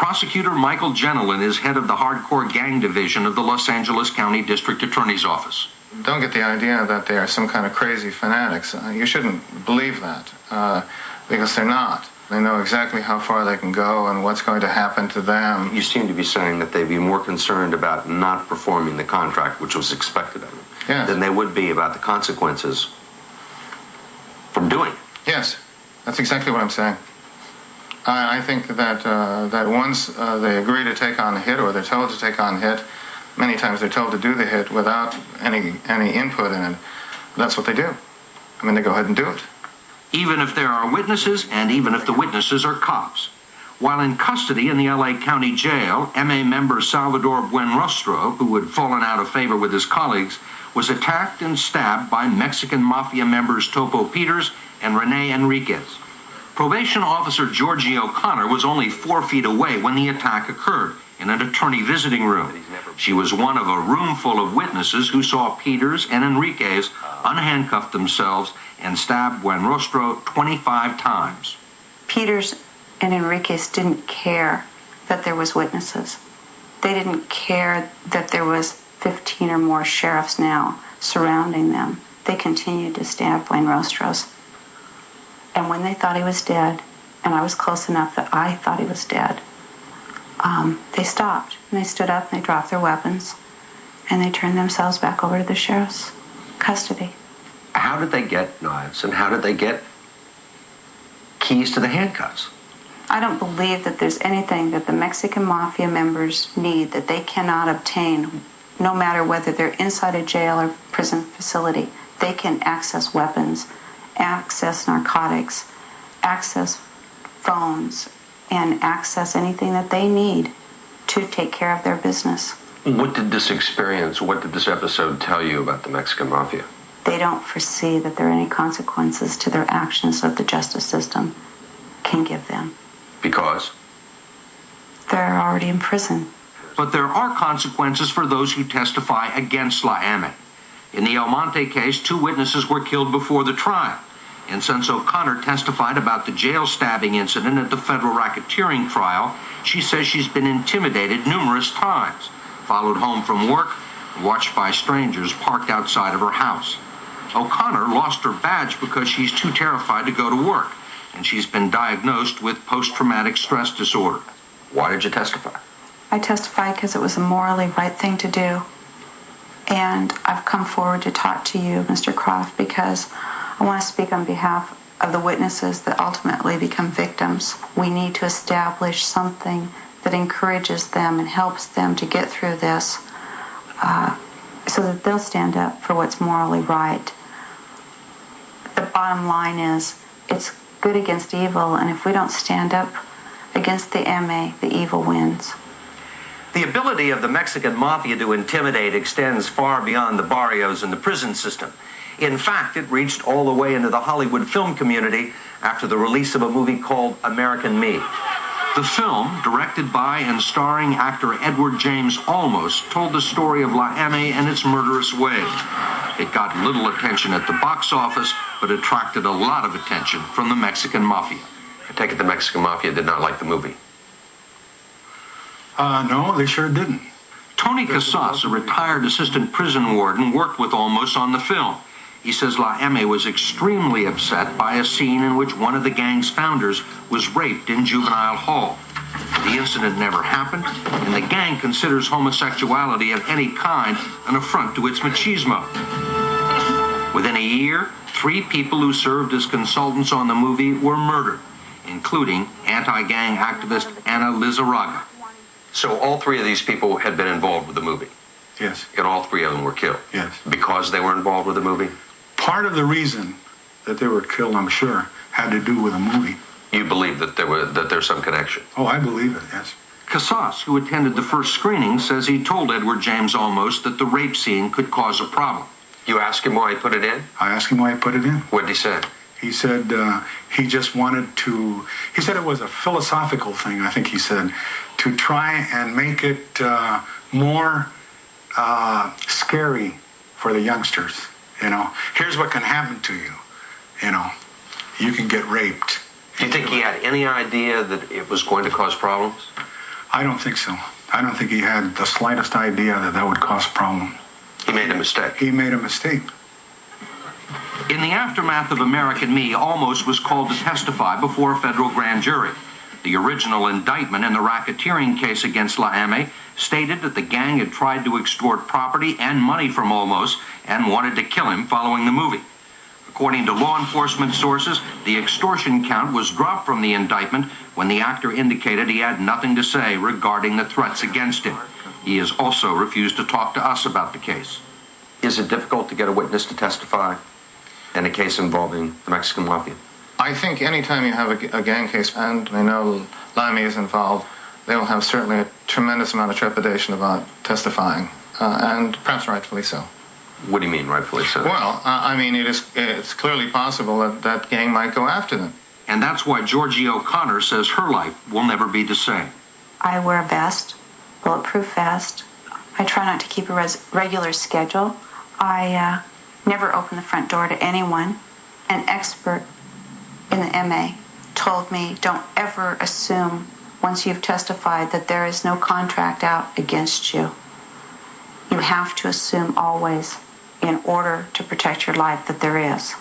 Prosecutor Michael Genelin is head of the hardcore gang division of the Los Angeles County District Attorney's Office. Don't get the idea that they are some kind of crazy fanatics. You shouldn't believe that, because they're not. They know exactly how far they can go and what's going to happen to them. You seem to be saying that they'd be more concerned about not performing the contract, which was expected of them, yes, than they would be about the consequences from doing it. Yes, that's exactly what I'm saying. I think that that once they agree to take on the hit, or they're told to take on the hit, many times they're told to do the hit without any input in it. That's what they do. I mean, they go ahead and do it. Even if there are witnesses, and even if the witnesses are cops. While in custody in the L.A. County Jail, MA member Salvador Buenrostro, who had fallen out of favor with his colleagues, was attacked and stabbed by Mexican Mafia members Topo Peters and Rene Enriquez. Probation officer Georgie O'Connor was only 4 feet away when the attack occurred, in an attorney visiting room. She was one of a room full of witnesses who saw Peters and Enriquez unhandcuff themselves and stab Buenrostro 25 times. Peters and Enriquez didn't care that there was witnesses. They didn't care that there was 15 or more sheriffs now surrounding them. They continued to stab Buenrostros. And when they thought he was dead, and I was close enough that I thought he was dead, they stopped, and they stood up, and they dropped their weapons, and they turned themselves back over to the sheriff's custody. How did they get knives, and how did they get keys to the handcuffs? I don't believe that there's anything that the Mexican Mafia members need that they cannot obtain, no matter whether they're inside a jail or prison facility. They can access weapons, access narcotics, access phones, and access anything that they need to take care of their business. What did this episode tell you about the Mexican Mafia? They don't foresee that there are any consequences to their actions that the justice system can give them. Because? They're already in prison. But there are consequences for those who testify against La Ame. In the El Monte case, 2 witnesses were killed before the trial. And since O'Connor testified about the jail stabbing incident at the federal racketeering trial, she says she's been intimidated numerous times, followed home from work, watched by strangers parked outside of her house. O'Connor lost her badge because she's too terrified to go to work, and she's been diagnosed with post-traumatic stress disorder. Why did you testify? I testified because it was a morally right thing to do. And I've come forward to talk to you, Mr. Croft, because I want to speak on behalf of the witnesses that ultimately become victims. We need to establish something that encourages them and helps them to get through this, so that they'll stand up for what's morally right. The bottom line is, it's good against evil, and if we don't stand up against the MA, the evil wins. The ability of the Mexican Mafia to intimidate extends far beyond the barrios and the prison system. In fact, it reached all the way into the Hollywood film community after the release of a movie called American Me. The film, directed by and starring actor Edward James Olmos, told the story of La Ame and its murderous ways. It got little attention at the box office, but attracted a lot of attention from the Mexican Mafia. I take it the Mexican Mafia did not like the movie. No, they sure didn't. Tony Casas, a retired assistant prison warden, worked with Olmos on the film. He says La Ame was extremely upset by a scene in which one of the gang's founders was raped in juvenile hall. The incident never happened, and the gang considers homosexuality of any kind an affront to its machismo. Within a year, 3 people who served as consultants on the movie were murdered, including anti-gang activist Ana Lizarraga. So all 3 of these people had been involved with the movie? Yes. And all 3 of them were killed? Yes. Because they were involved with the movie? Part of the reason that they were killed, I'm sure, had to do with the movie. You believe that there's some connection? Oh, I believe it, yes. Casas, who attended the first screening, says he told Edward James Olmos that the rape scene could cause a problem. You asked him why he put it in? I asked him why he put it in. What did he say? He said he just wanted to, he said it was a philosophical thing, I think he said, to try and make it more scary for the youngsters. You know, here's what can happen to you. You know, you can get raped. Do you think he had any idea that it was going to cause problems? I don't think so. I don't think he had the slightest idea that that would cause problems. He made a mistake. He made a mistake. In the aftermath of American Me, Olmos was called to testify before a federal grand jury. The original indictment in the racketeering case against Laame stated that the gang had tried to extort property and money from Olmos and wanted to kill him following the movie. According to law enforcement sources, the extortion count was dropped from the indictment when the actor indicated he had nothing to say regarding the threats against him. He has also refused to talk to us about the case. Is it difficult to get a witness to testify in a case involving the Mexican Mafia? I think anytime you have a gang case and they know Laime is involved, they will have certainly a tremendous amount of trepidation about testifying, and perhaps rightfully so. What do you mean, rightfully so? Well, I mean, it's clearly possible that that gang might go after them. And that's why Georgie O'Connor says her life will never be the same. I wear a vest, bulletproof vest. I try not to keep a regular schedule. I never open the front door to anyone. An expert in the MA told me, don't ever assume once you've testified that there is no contract out against you. You have to assume always, in order to protect your life, that there is.